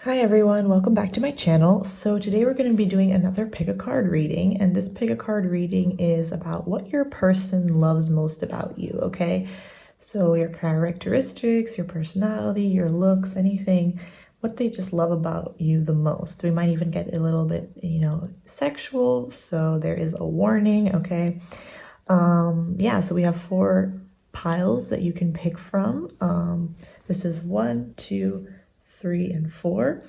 Hi everyone, welcome back to my channel. So today we're going to be doing another pick a card reading, and this pick a card reading is about what your person loves most about you, okay? So your characteristics, your personality, your looks, anything, what they just love about you the most. We might even get a little bit, sexual, so there is a warning, okay? Yeah, so we have 4 piles that you can pick from. This is 1, 2, 3, and 4.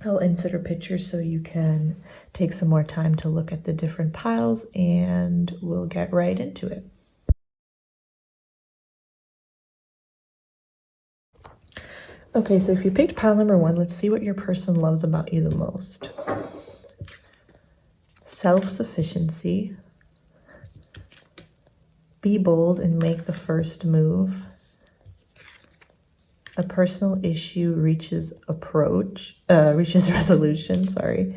I'll insert a picture so you can take some more time to look at the different piles, and we'll get right into it. Okay, so if you picked pile number 1, let's see what your person loves about you the most. Self-sufficiency. Be bold and make the first move. A personal issue reaches resolution, sorry.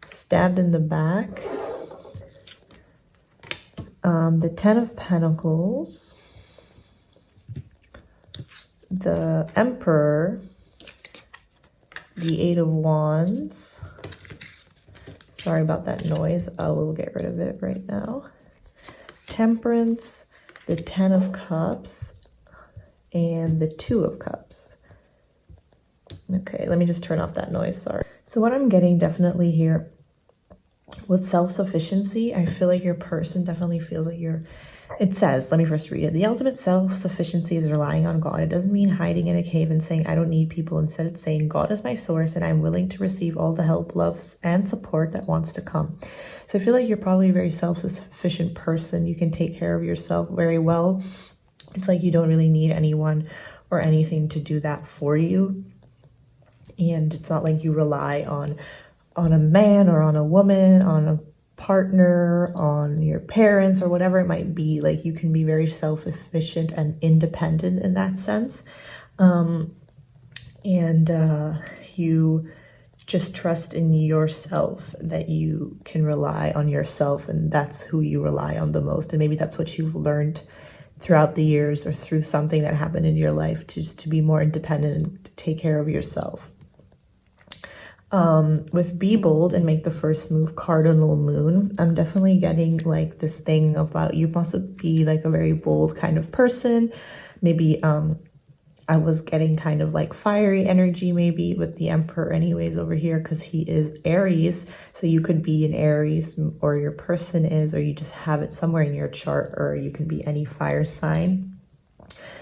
Stabbed in the back. The 10 of Pentacles. The Emperor. The 8 of Wands. Sorry about that noise. I will get rid of it right now. Temperance. The 10 of Cups. And the 2 of Cups. Okay, let me just turn off that noise, sorry. So what I'm getting definitely here with self-sufficiency, I feel like your person definitely feels like it says, let me first read it. The ultimate self-sufficiency is relying on God. It doesn't mean hiding in a cave and saying, I don't need people. Instead, it's saying, God is my source and I'm willing to receive all the help, love, and support that wants to come. So I feel like you're probably a very self-sufficient person. You can take care of yourself very well. It's like you don't really need anyone or anything to do that for you. And it's not like you rely on a man or on a woman, on a partner, on your parents or whatever it might be. Like you can be very self-sufficient and independent in that sense. You just trust in yourself, that you can rely on yourself, and that's who you rely on the most. And maybe that's what you've learned throughout the years or through something that happened in your life, just to be more independent and to take care of yourself. With be bold and make the first move, cardinal moon, I'm definitely getting like this thing about you must be like a very bold kind of person. Maybe I was getting kind of like fiery energy maybe with the Emperor anyways over here, because he is Aries. So you could be an Aries, or your person is, or you just have it somewhere in your chart, or you can be any fire sign.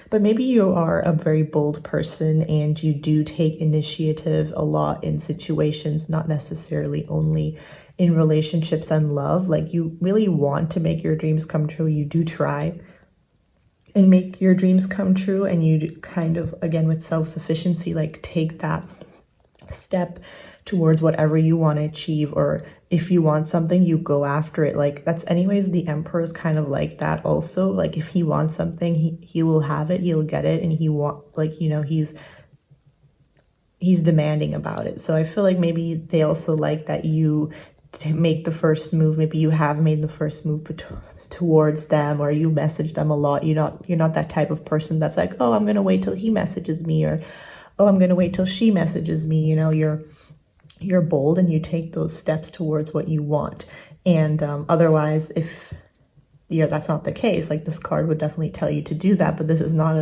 But maybe you are a very bold person and you do take initiative a lot in situations, not necessarily only in relationships and love. Like you really want to make your dreams come true. You do try and make your dreams come true, and you kind of, again, with self-sufficiency, like take that step towards whatever you want to achieve, or if you want something, you go after it. Like that's anyways, the Emperor is kind of like that also. Like if he wants something, he will have it, he'll get it, and he's demanding about it. So I feel like maybe they also like that you make the first move. Maybe you have made the first move towards them, or you message them a lot. You're not that type of person that's like, oh, I'm gonna wait till he messages me, or oh, I'm gonna wait till she messages me. You're bold and you take those steps towards what you want. And otherwise, if that's not the case, like this card would definitely tell you to do that, but this is not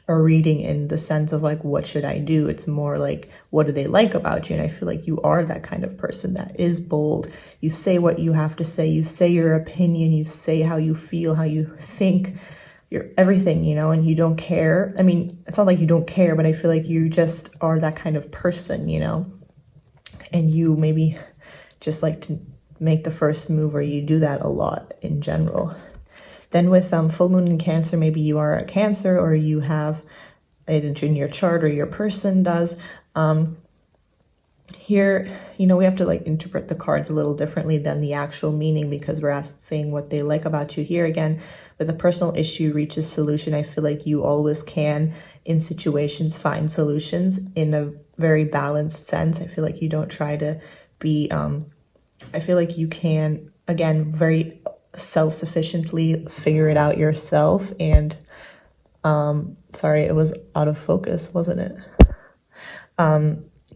a reading in the sense of like, what should I do? It's more like, what do they like about you? And I feel like you are that kind of person that is bold. You say what you have to say, you say your opinion, you say how you feel, how you think, your everything, and you don't care. I mean, it's not like you don't care, but I feel like you just are that kind of person, and you maybe just like to make the first move, or you do that a lot in general. Then with full moon in Cancer, maybe you are a Cancer, or you have it in your chart, or your person does. Here, we have to like interpret the cards a little differently than the actual meaning, because we're saying what they like about you. Here again, with a personal issue reaches solution, I feel like you always can, in situations, find solutions in a very balanced sense. I feel like you don't try to be, I feel like you can, again, very self-sufficiently figure it out yourself. And sorry, it was out of focus, wasn't it?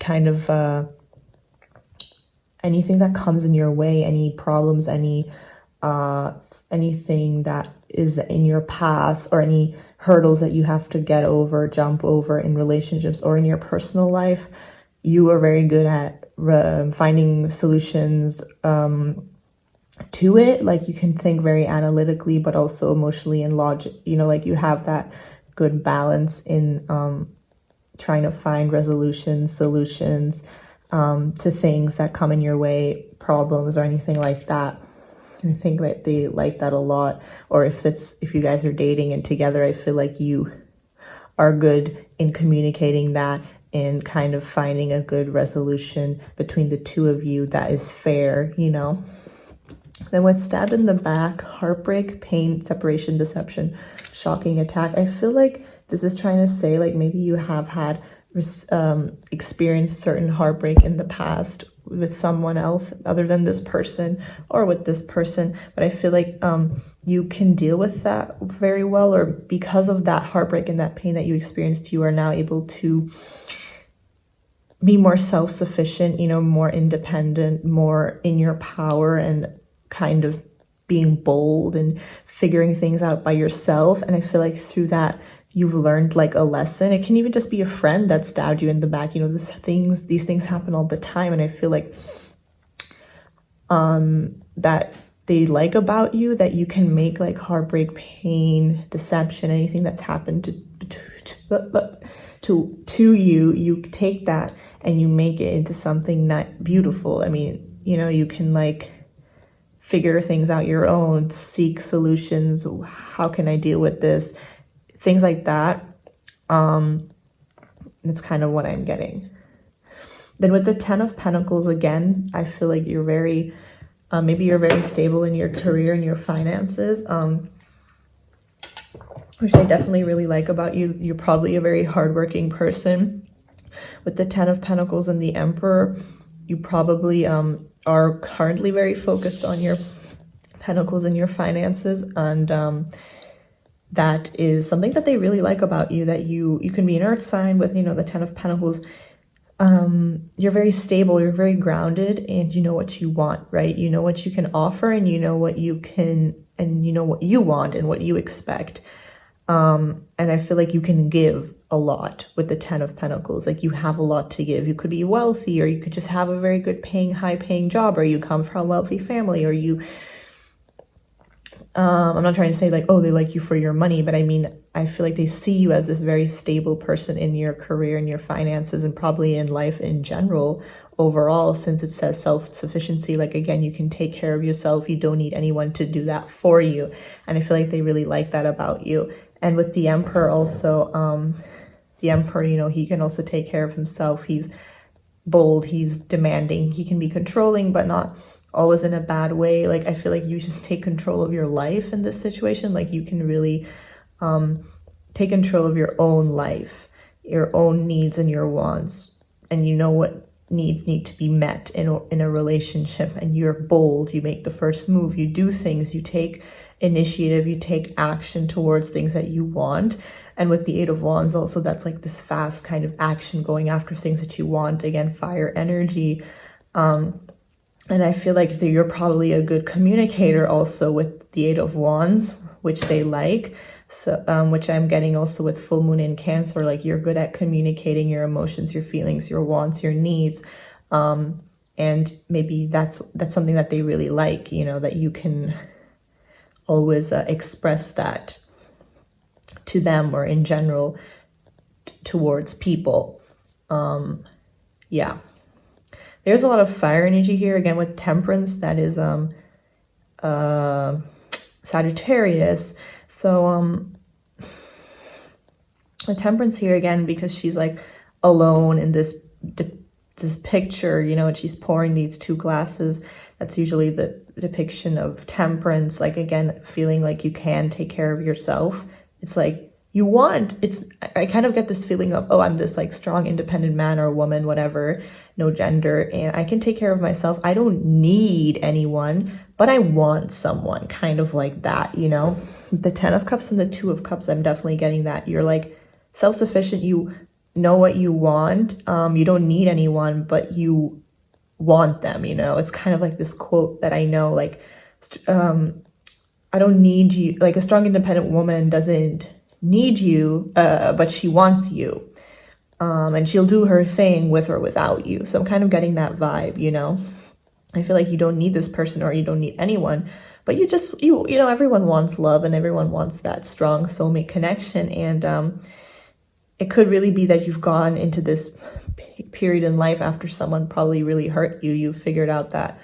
kind of anything that comes in your way, any problems, anything that is in your path, or any hurdles that you have to get over, jump over in relationships or in your personal life. You are very good at finding solutions to it. Like, you can think very analytically, but also emotionally and logic, like you have that good balance in trying to find solutions to things that come in your way, problems or anything like that. And I think that they like that a lot. Or if you guys are dating and together, I feel like you are good in communicating that and kind of finding a good resolution between the two of you that is fair, Then with stabbed in the back, heartbreak, pain, separation, deception, shocking attack. I feel like this is trying to say, like, maybe you have had experienced certain heartbreak in the past with someone else other than this person, or with this person, but I feel like you can deal with that very well, or because of that heartbreak and that pain that you experienced, you are now able to be more self-sufficient, more independent, more in your power, and kind of being bold and figuring things out by yourself. And I feel like through that, you've learned like a lesson. It can even just be a friend that stabbed you in the back. These things happen all the time. And I feel like that they like about you that you can make like heartbreak, pain, deception, anything that's happened to you, you take that and you make it into something not beautiful. I mean, you can like figure things out your own, seek solutions. How can I deal with this? Things like that. It's kind of what I'm getting. Then with the 10 of Pentacles, again, I feel like you're very, maybe you're very stable in your career and your finances, which I definitely really like about you. You're probably a very hardworking person. With the 10 of Pentacles and the Emperor, you probably are currently very focused on your Pentacles and your finances, and that is something that they really like about you, that you can be an earth sign with, the 10 of Pentacles. You're very stable, you're very grounded, and you know what you want, right? You know what you can offer, and you know what you can, and you know what you want and what you expect. And I feel like you can give a lot with the 10 of Pentacles. Like, you have a lot to give. You could be wealthy, or you could just have a very good high paying job, or you come from a wealthy family, or you, I'm not trying to say like, oh, they like you for your money, but I mean, I feel like they see you as this very stable person in your career and your finances, and probably in life in general overall, since it says self-sufficiency. Like, again, you can take care of yourself. You don't need anyone to do that for you. And I feel like they really like that about you. And with the Emperor also, the Emperor, he can also take care of himself. He's bold, he's demanding, he can be controlling, but not always in a bad way. Like, I feel like you just take control of your life in this situation. Like, you can really take control of your own life, your own needs and your wants, and you know what needs need to be met in a relationship. And you're bold, you make the first move, you do things, you take initiative, you take action towards things that you want. And with the 8 of Wands also, that's like this fast kind of action going after things that you want. Again, fire energy. And I feel like you're probably a good communicator also with the 8 of Wands, which they like. So, which I'm getting also with full moon in Cancer. Like, you're good at communicating your emotions, your feelings, your wants, your needs. And maybe that's something that they really like, that you can always express that to them, or in general towards people. Yeah. There's a lot of fire energy here, again, with Temperance. That is Sagittarius. So the Temperance here, again, because she's like alone in this picture, and she's pouring these 2 glasses. That's usually the depiction of Temperance. Like, again, feeling like you can take care of yourself. It's like I kind of get this feeling of, oh, I'm this like strong, independent man or woman, whatever, no gender, and I can take care of myself. I don't need anyone, but I want someone, kind of like that, The 10 of Cups and the 2 of Cups, I'm definitely getting that. You're like self-sufficient. You know what you want. You don't need anyone, but you want them, you know. It's kind of like this quote that I know, like, I don't need you, like a strong independent woman doesn't need you, but she wants you. And she'll do her thing with or without you. So I'm kind of getting that vibe, you know. I feel like you don't need this person or you don't need anyone, but you just, you know, everyone wants love and everyone wants that strong soulmate connection. And it could really be that you've gone into this period in life after someone probably really hurt you. You've figured out that,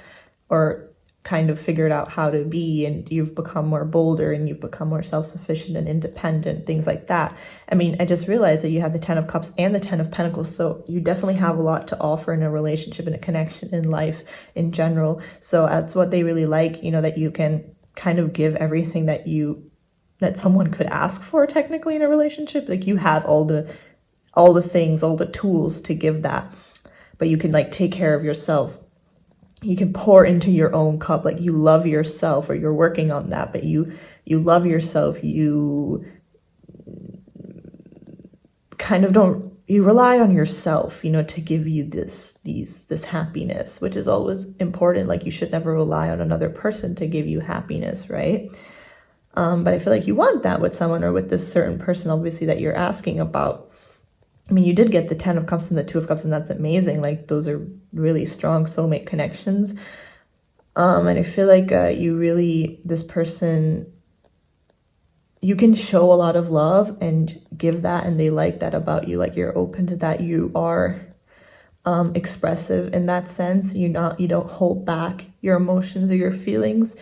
or kind of figured out how to be, and you've become more bolder and you've become more self-sufficient and independent, things like that. I mean, I just realized that you have the 10 of Cups and the 10 of Pentacles, so you definitely have a lot to offer in a relationship and a connection in life in general. So that's what they really like, you know, that you can kind of give everything that someone could ask for technically in a relationship. Like, you have all the things, all the tools to give that, but you can like take care of yourself. You can pour into your own cup, like you love yourself, or you're working on that, but you love yourself. You kind of you rely on yourself, you know, to give you this happiness, which is always important. Like, you should never rely on another person to give you happiness, right? But I feel like you want that with someone, or with this certain person, obviously, that you're asking about. I mean, you did get the 10 of Cups and the 2 of Cups, and that's amazing. Like, those are really strong soulmate connections. And I feel like this person, you can show a lot of love and give that, and they like that about you. Like, you're open to that. You are expressive in that sense. You don't hold back your emotions or your feelings.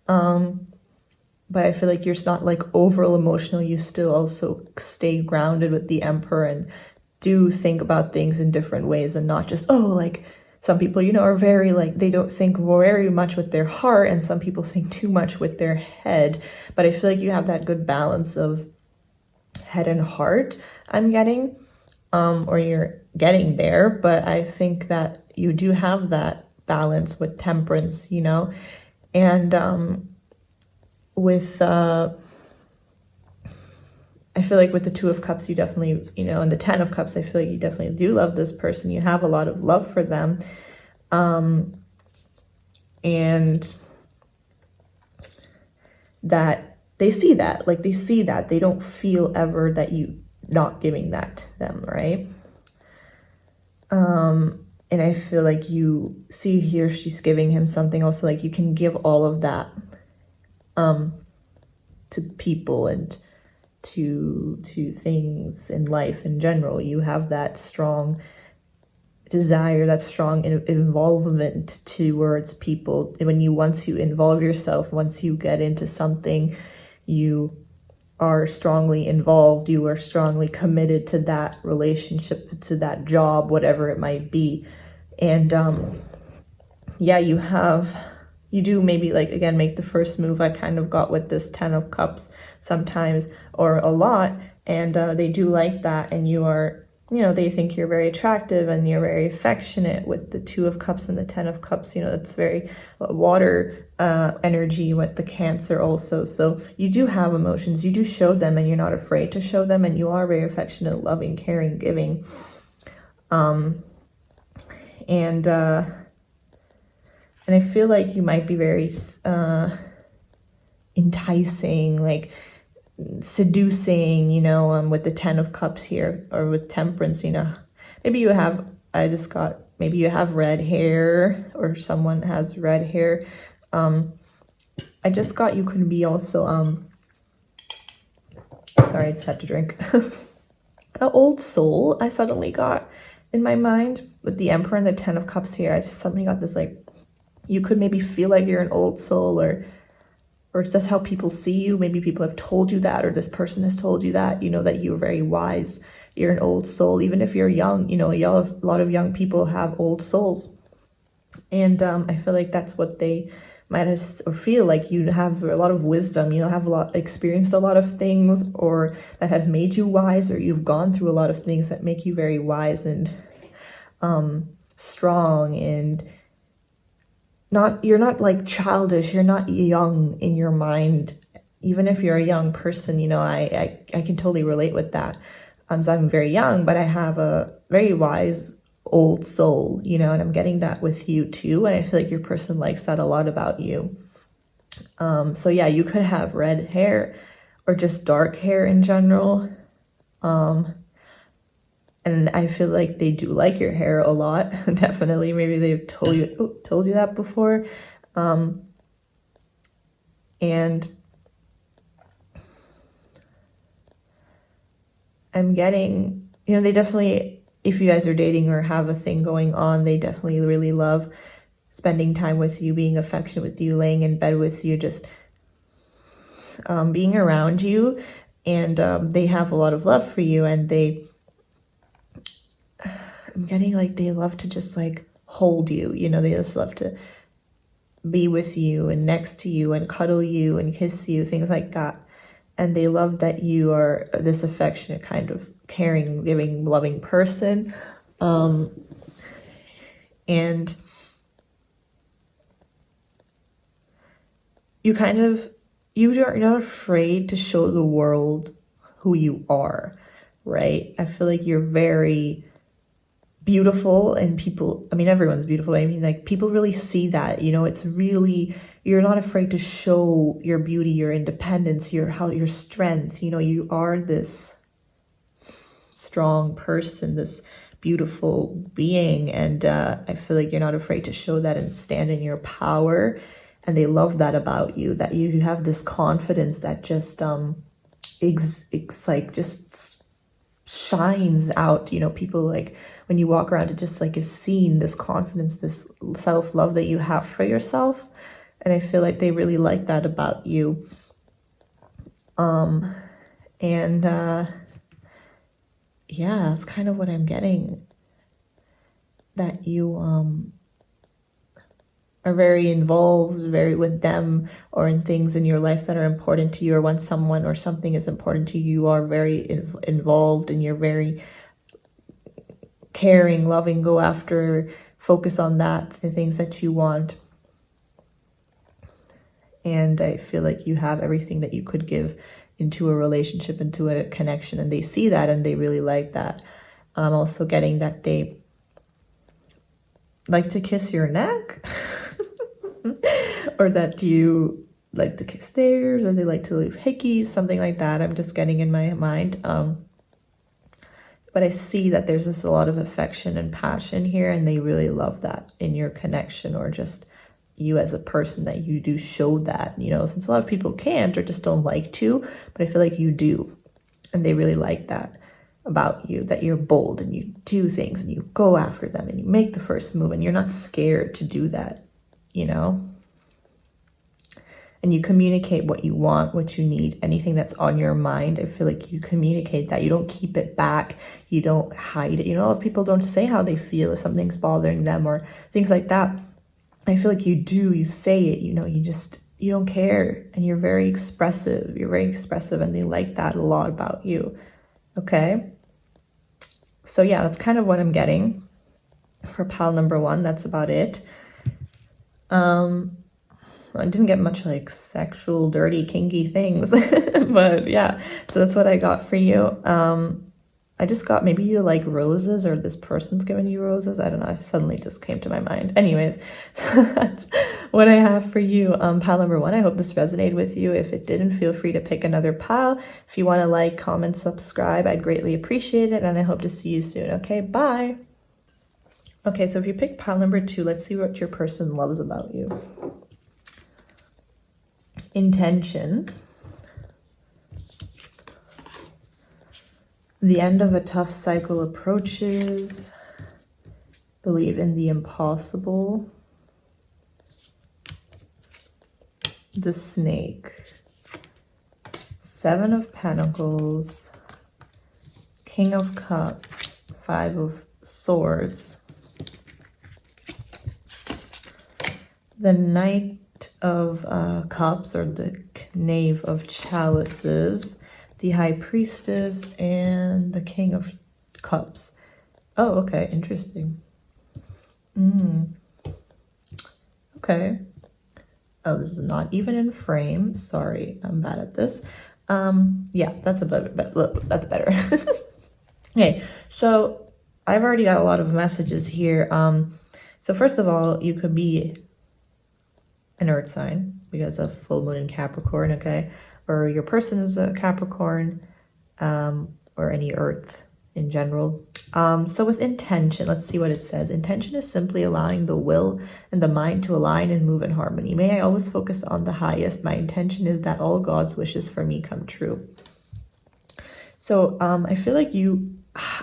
But I feel like you're not like overall emotional. You still also stay grounded with the Emperor and do think about things in different ways, and not just, like some people, you know, are very like, they don't think very much with their heart, and some people think too much with their head. But I feel like you have that good balance of head and heart, I'm getting, or you're getting there. But I think that you do have that balance with Temperance, you know. And with I feel like with the 2 of Cups, you definitely, you know, and the 10 of Cups, I feel like you definitely do love this person. You have a lot of love for them. And that they see that, like, they don't feel ever that you not giving that to them, right? And I feel like you see here, she's giving him something also, like you can give all of that to people and to things in life in general. You have that strong desire, that strong involvement towards people. Once you involve yourself, once you get into something, you are strongly involved, you are strongly committed to that relationship, to that job, whatever it might be. And yeah, you do maybe, like, again, make the first move. I kind of got with this 10 of Cups sometimes, or a lot, and they do like that. And you are, you know, they think you're very attractive and you're very affectionate with the 2 of Cups and the 10 of Cups. You know, it's very water energy with the Cancer also. So you do have emotions, you do show them, and you're not afraid to show them, and you are very affectionate, loving, caring, giving. And I feel like you might be very enticing, like seducing, you know, with the 10 of Cups here, or with Temperance, you know. Maybe you have, maybe you have red hair, or someone has red hair. I just got, you could be also, sorry, I just had to drink. An old soul I suddenly got in my mind with the Emperor and the 10 of Cups here. I just suddenly got this, like, you could maybe feel like you're an old soul, or it's just how people see you. Maybe people have told you that, or this person has told you that, you know, that you're very wise, you're an old soul. Even if you're young, you know, a lot of young people have old souls. And I feel like that's what they might have, or feel like you have a lot of wisdom, you know, have experienced a lot of things, or that have made you wise, or you've gone through a lot of things that make you very wise and strong, and you're not like childish, you're not young in your mind. Even if you're a young person, you know, I can totally relate with that. I'm very young, but I have a very wise old soul, you know, and I'm getting that with you too. And I feel like your person likes that a lot about you. So yeah, you could have red hair or just dark hair in general. And I feel like they do like your hair a lot. Definitely. Maybe they've told you that before. And I'm getting, you know, they definitely, if you guys are dating or have a thing going on, they definitely really love spending time with you, being affectionate with you, laying in bed with you, just being around you. And they have a lot of love for you, and I'm getting like they love to just like hold you, you know, they just love to be with you and next to you and cuddle you and kiss you, things like that. And they love that you are this affectionate, kind of caring, giving, loving person. And you're not afraid to show the world who you are, right? I feel like you're very beautiful, and people, I mean, everyone's beautiful, but I mean, like, people really see that, you know, it's really, you're not afraid to show your beauty, your independence, your strength, you know, you are this strong person, this beautiful being, and I feel like you're not afraid to show that and stand in your power, and they love that about you, that you have this confidence that just it's like just shines out, you know, people like when you walk around, it just like is seen, this confidence, this self-love that you have for yourself. And I feel like they really like that about you. Yeah, that's kind of what I'm getting, that you are very involved, very with them, or in things in your life that are important to you, or when someone or something is important to you, you are very involved, and you're very caring, loving, go after, focus on that, the things that you want. And I feel like you have everything that you could give into a relationship, into a connection, and they see that and they really like that. I'm also getting that they like to kiss your neck or that you like to kiss theirs, or they like to leave hickeys, something like that. I'm just getting in my mind. But I see that there's just a lot of affection and passion here, and they really love that in your connection, or just you as a person, that you do show that, you know, since a lot of people can't or just don't like to, but I feel like you do, and they really like that about you, that you're bold and you do things and you go after them and you make the first move, and you're not scared to do that, you know, and you communicate what you want, what you need, anything that's on your mind. I feel like you communicate that. You don't keep it back. You don't hide it. You know, a lot of people don't say how they feel if something's bothering them or things like that. I feel like you do. You say it, you know, you don't care, and you're very expressive. You're very expressive, and they like that a lot about you. Okay? So yeah, that's kind of what I'm getting for pile number 1. That's about it. I didn't get much like sexual, dirty, kinky things, but yeah, so that's what I got for you. I just got, maybe you like roses, or this person's giving you roses. I don't know. It suddenly just came to my mind. Anyways, so that's what I have for you. Pile number 1. I hope this resonated with you. If it didn't, feel free to pick another pile. If you want to like, comment, subscribe, I'd greatly appreciate it. And I hope to see you soon. Okay, bye. Okay, so if you pick pile number 2, let's see what your person loves about you. Intention. The end of a tough cycle approaches. Believe in the impossible. The snake. 7 of Pentacles. King of Cups. 5 of Swords. The Knight of Cups, or the Knave of Chalices. The High Priestess, and the King of Cups. Oh, okay, interesting. Okay. Oh, this is not even in frame. Sorry, I'm bad at this. Yeah, that's a bit, but look, that's better. Okay, so I've already got a lot of messages here. So first of all, you could be an earth sign because of full moon in Capricorn, okay? Or your person is a Capricorn, or any earth in general. So with intention, let's see what it says. Intention is simply allowing the will and the mind to align and move in harmony. May I always focus on the highest. My intention is that all God's wishes for me come true. So I feel like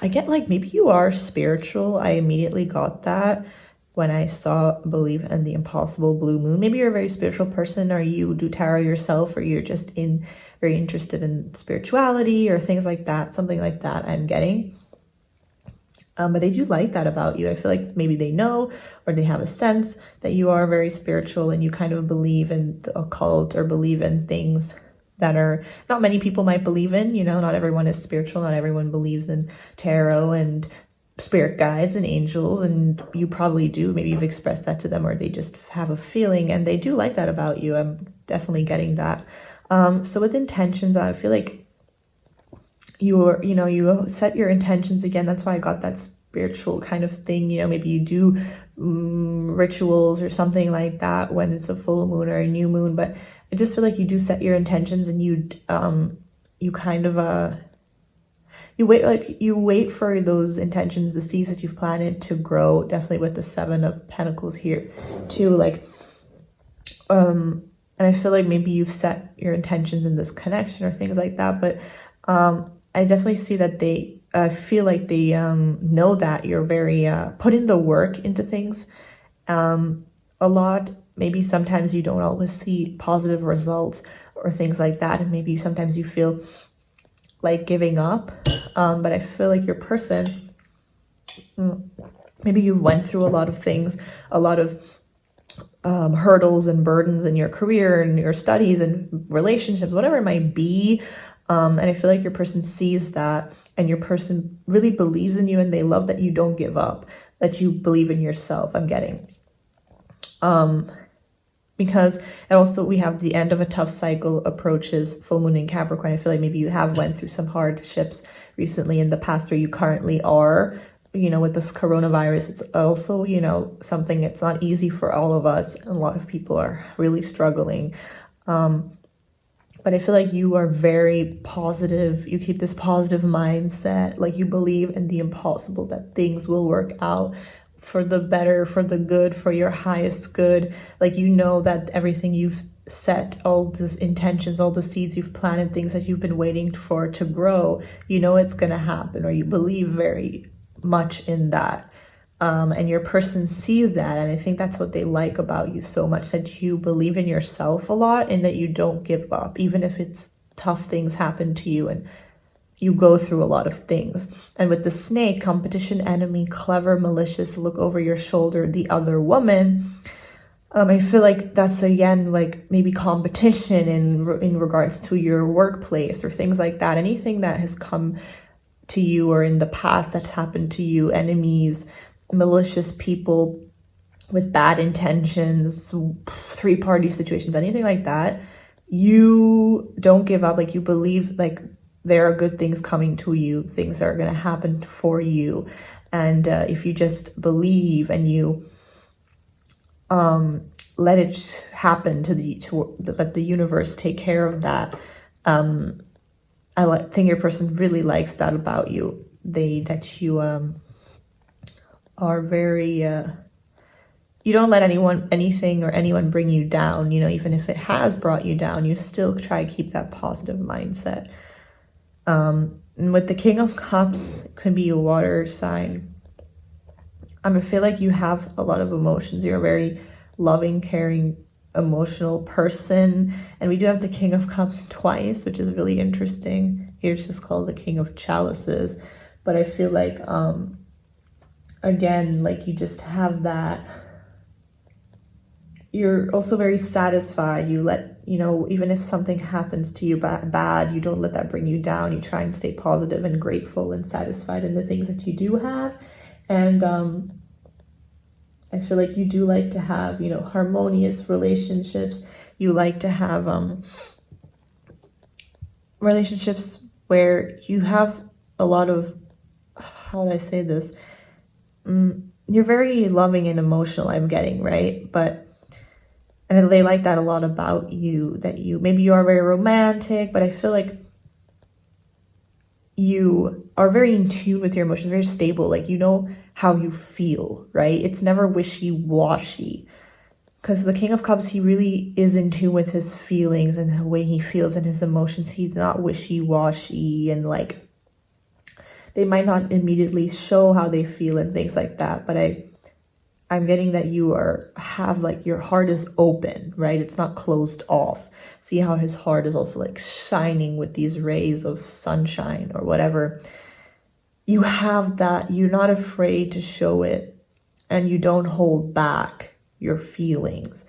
I get like maybe you are spiritual. I immediately got that when I saw Believe in the Impossible Blue Moon. Maybe you're a very spiritual person, or you do tarot yourself, or you're just very interested in spirituality or things like that, something like that I'm getting. But they do like that about you. I feel like maybe they know, or they have a sense that you are very spiritual and you kind of believe in the occult or believe in things that are not many people might believe in. Not everyone is spiritual. Not everyone believes in tarot and spirit guides and angels, and you probably do. Maybe you've expressed that to them, or they just have a feeling, and they do like that about you. I'm definitely getting that. So with intentions, I feel like you set your intentions again. That's why I got that spiritual kind of thing. Maybe you do rituals or something like that when it's a full moon or a new moon, but I just feel like you do set your intentions, and you kind of you wait for those intentions, the seeds that you've planted, to grow. Definitely with the Seven of Pentacles here too, and I feel like maybe you've set your intentions in this connection or things like that, but I definitely see that I feel like they know that you're very put in the work into things a lot. Maybe sometimes you don't always see positive results or things like that, and maybe sometimes you feel like giving up, but I feel like your person, maybe you've went through a lot of things, a lot of hurdles and burdens in your career and your studies and relationships, whatever it might be. And I feel like your person sees that, and your person really believes in you, and they love that you don't give up, that you believe in yourself, I'm getting. Because, and also we have the end of a tough cycle approaches, full moon in Capricorn. I feel like maybe you have went through some hardships recently in the past, or you currently are, with this coronavirus. It's also, something, it's not easy for all of us. A lot of people are really struggling. But I feel like you are very positive. You keep this positive mindset. Like, you believe in the impossible, that things will work out for the better, for the good, for your highest good. Like, that everything you've set, all these intentions, all the seeds you've planted, things that you've been waiting for to grow, it's going to happen, or you believe very much in that. And your person sees that, and I think that's what they like about you so much, that you believe in yourself a lot, and that you don't give up, even if it's tough things happen to you and you go through a lot of things. And with the Snake, competition, enemy, clever, malicious, look over your shoulder, the other woman, I feel like that's again like maybe competition in regards to your workplace or things like that. Anything that has come to you, or in the past that's happened to you, enemies, malicious people with bad intentions, three-party situations, anything like that, you don't give up. Like, you believe like there are good things coming to you, things that are going to happen for you, and if you just believe and you let it happen, let the universe take care of that. Think your person really likes that about you. That you are very you don't let anything or anyone bring you down. Even if it has brought you down, you still try to keep that positive mindset. And with the King of Cups, it could be a water sign. I feel like you have a lot of emotions. You're a very loving, caring, emotional person. And we do have the King of Cups twice, which is really interesting. Here it's just called the King of Chalices. But I feel like, again, like you just have that. You're also very satisfied. You let, even if something happens to you bad, you don't let that bring you down. You try and stay positive and grateful and satisfied in the things that you do have. And I feel like you do like to have, harmonious relationships. You like to have relationships where you have a lot of how do I say this? You're very loving and emotional, I'm getting, right? And they like that a lot about you, that maybe you are very romantic, but I feel like you are very in tune with your emotions, very stable, like you know how you feel, right? It's never wishy-washy. Because the King of Cups, he really is in tune with his feelings and the way he feels and his emotions. He's not wishy-washy, and like they might not immediately show how they feel and things like that. But I'm getting that you have like your heart is open, right? It's not closed off. See how his heart is also like shining with these rays of sunshine or whatever. You have that. You're not afraid to show it, and you don't hold back your feelings.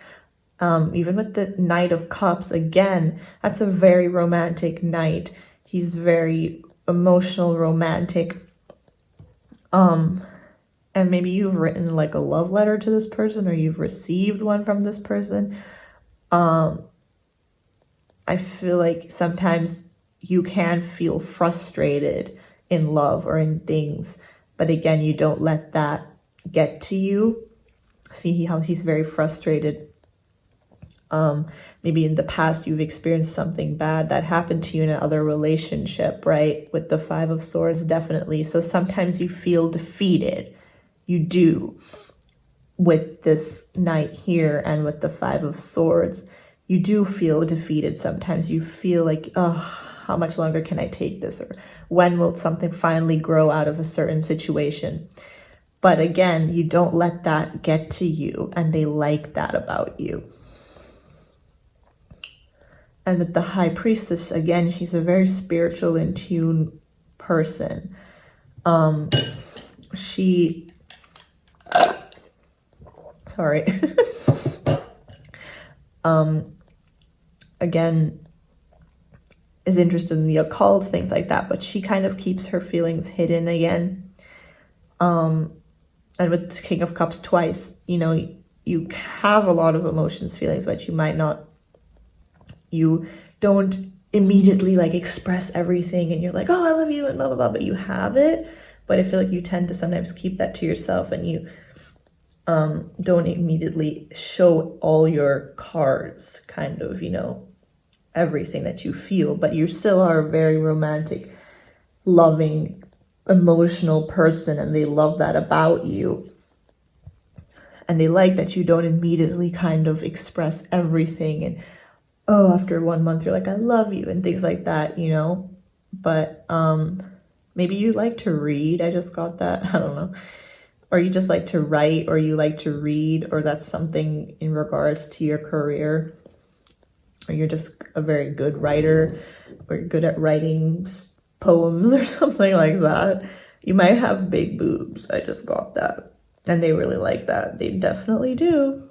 Even with the Knight of Cups, again, that's a very romantic knight. He's very emotional, romantic. And maybe you've written like a love letter to this person, or you've received one from this person. I feel like sometimes you can feel frustrated in love or in things, but again, you don't let that get to you. See how he's very frustrated. Maybe in the past you've experienced something bad that happened to you in another relationship, right? With the Five of Swords, definitely. So sometimes you feel defeated. You do. With this knight here and with the Five of Swords, you do feel defeated. Sometimes you feel like, oh, how much longer can I take this? Or when will something finally grow out of a certain situation? But again, you don't let that get to you, and they like that about you. And with the High Priestess, again, she's a very spiritual, in tune person. She, sorry. Again, is interested in the occult, things like that, but she kind of keeps her feelings hidden again. And with the King of Cups twice, you know, you have a lot of emotions, feelings, but you don't immediately like express everything and you're like, oh, I love you and blah, blah, blah, but you have it. But I feel like you tend to sometimes keep that to yourself, and you don't immediately show all your cards, kind of, you know, everything that you feel, but you still are a very romantic, loving, emotional person, and they love that about you. And they like that you don't immediately kind of express everything, and oh, after 1 month you're like, I love you and things like that, you know. But maybe you like to read. I just got that. I don't know. Or you just like to write, or you like to read, or that's something in regards to your career, or you're just a very good writer, or you're good at writing poems or something like that. You might have big boobs. I just got that. And they really like that. They definitely do.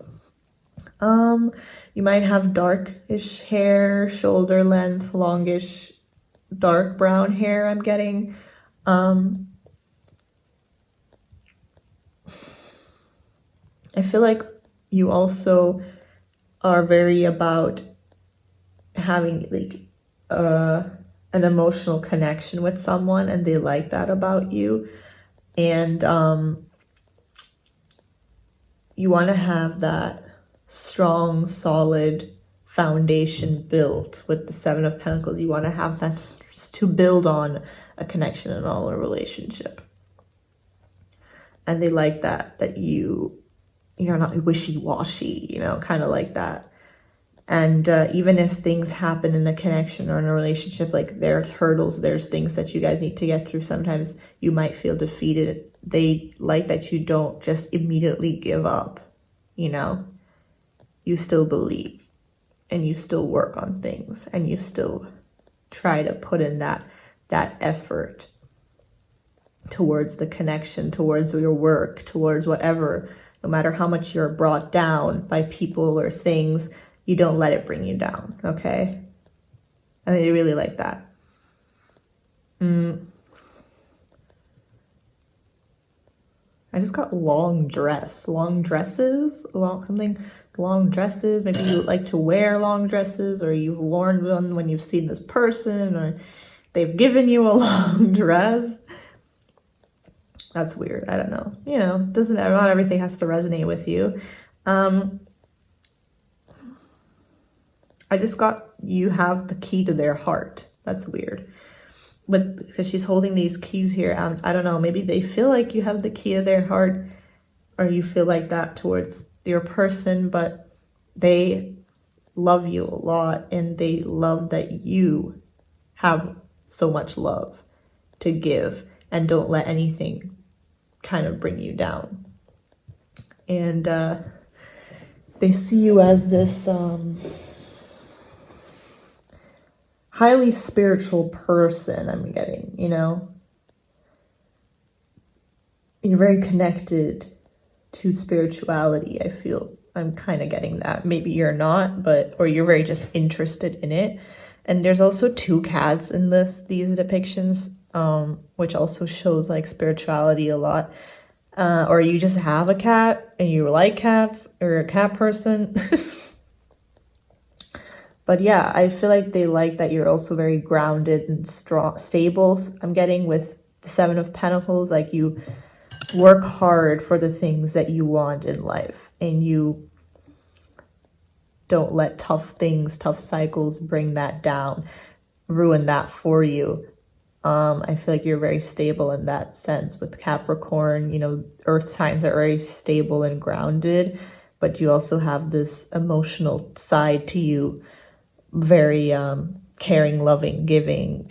You might have darkish hair, shoulder length, longish, dark brown hair, I'm getting. I feel like you also are very about having like an emotional connection with someone, and they like that about you. And you want to have that strong, solid foundation built with the Seven of Pentacles. You want to have that to build on a connection and all a relationship. And they like that you're not wishy-washy, you know, kind of like that. And even if things happen in a connection or in a relationship, like there's hurdles, there's things that you guys need to get through. Sometimes you might feel defeated. They like that you don't just immediately give up, you know. You still believe, and you still work on things, and you still try to put in that effort towards the connection, towards your work, towards whatever. No matter how much you're brought down by people or things, you don't let it bring you down, okay? And they really like that. I just got long dresses, long dresses. Maybe you like to wear long dresses, or you've worn one when you've seen this person, or they've given you a long dress. That's weird. I don't know. You know, doesn't, not everything has to resonate with you. I just got, you have the key to their heart. That's weird. But because she's holding these keys here, I don't know, maybe they feel like you have the key to their heart, or you feel like that towards your person, but they love you a lot, and they love that you have so much love to give and don't let anything kind of bring you down. And they see you as this highly spiritual person, I'm getting, you know? You're very connected to spirituality, I feel. I'm kind of getting that. Maybe you're not, but, or you're very just interested in it. And there's also 2 cats in these depictions, which also shows like spirituality a lot. Or you just have a cat and you like cats, or you're a cat person. But yeah, I feel like they like that you're also very grounded and strong, stable. I'm getting with the 7 of Pentacles, like you work hard for the things that you want in life, and you don't let tough things, tough cycles bring that down, ruin that for you. I feel like you're very stable in that sense. With Capricorn, you know, earth signs are very stable and grounded, but you also have this emotional side to you, very caring, loving, giving,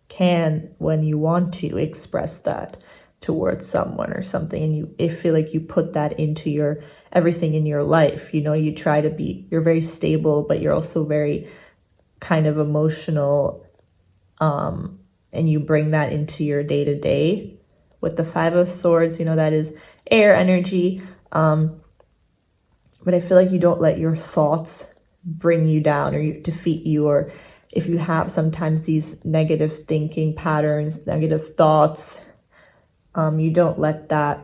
can when you want to express that towards someone or something, and I feel like you put that into your everything in your life. You know, you try to be, you're very stable, but you're also very kind of emotional, and you bring that into your day-to-day. With the 5 of Swords, you know, that is air energy, but I feel like you don't let your thoughts bring you down or defeat you, or if you have sometimes these negative thinking patterns, negative thoughts, you don't let that.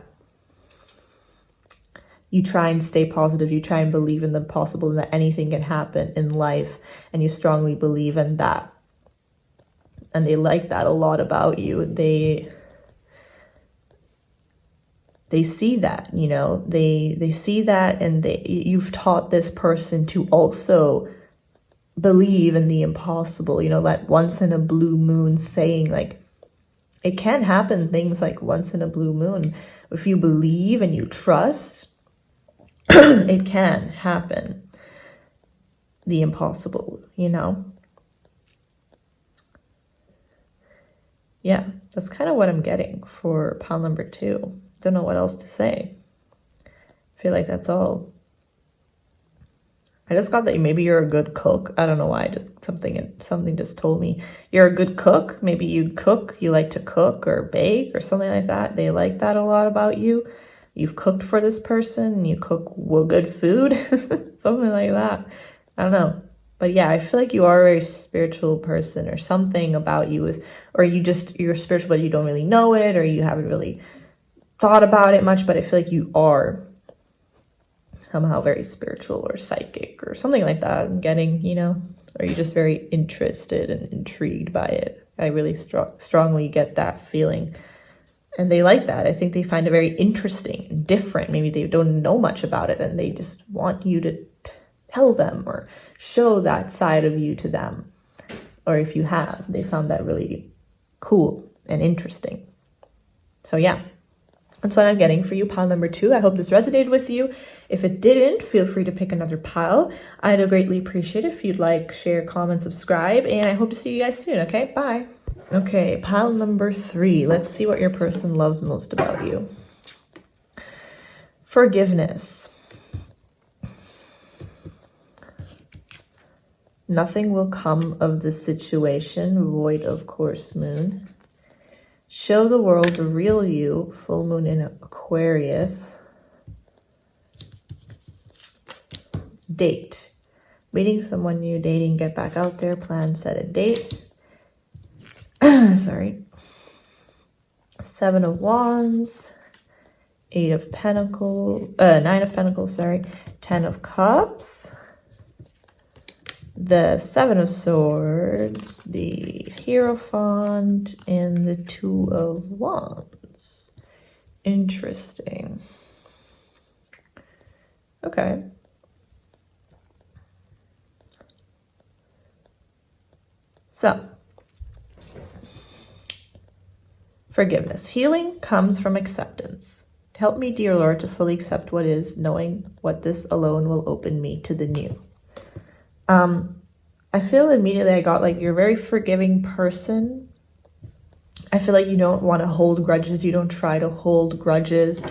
You try and stay positive. You try and believe in the possible, and that anything can happen in life, and you strongly believe in that. And they like that a lot about you. They see that, you know, they see that, and you've taught this person to also believe in the impossible, you know, that once in a blue moon saying, like, it can happen, things like once in a blue moon. If you believe and you trust, it can happen, the impossible, you know? Yeah, that's kind of what I'm getting for pile number 2. Don't know what else to say. I feel like that's all. I just got that maybe you're a good cook. I don't know why, just something just told me you're a good cook. Maybe you cook, you like to cook or bake or something like that. They like that a lot about you. You've cooked for this person, you cook good food, something like that. I don't know. But yeah, I feel like you are a very spiritual person, or something about you is, or you're spiritual, but you don't really know it, or you haven't really thought about it much, but I feel like you are somehow very spiritual or psychic or something like that. I'm getting, you know, or you're just very interested and intrigued by it. I really strongly get that feeling. And they like that. I think they find it very interesting and different. Maybe they don't know much about it, and they just want you to tell them or show that side of you to them. Or if you have, they found that really cool and interesting. So yeah, that's what I'm getting for you, pile number 2. I hope this resonated with you. If it didn't, feel free to pick another pile. I'd greatly appreciate it if you'd like, share, comment, subscribe, and I hope to see you guys soon, okay? Bye. Okay, pile number 3. Let's see what your person loves most about you. Forgiveness. Nothing will come of this situation, void of course moon. Show the world the real you, full moon in Aquarius. Date. Meeting someone new, dating, get back out there, plan, set a date. Sorry. 7 of Wands. 8 of Pentacles. 9 of Pentacles, sorry. 10 of Cups. the Seven of Swords, the Hierophant, and the Two of Wands. Interesting. Okay. So, forgiveness. Healing comes from acceptance. Help me, dear Lord, to fully accept what is, knowing what this alone will open me to the new. I feel immediately I got like, you're a very forgiving person. I feel like you don't want to hold grudges. You don't try to hold grudges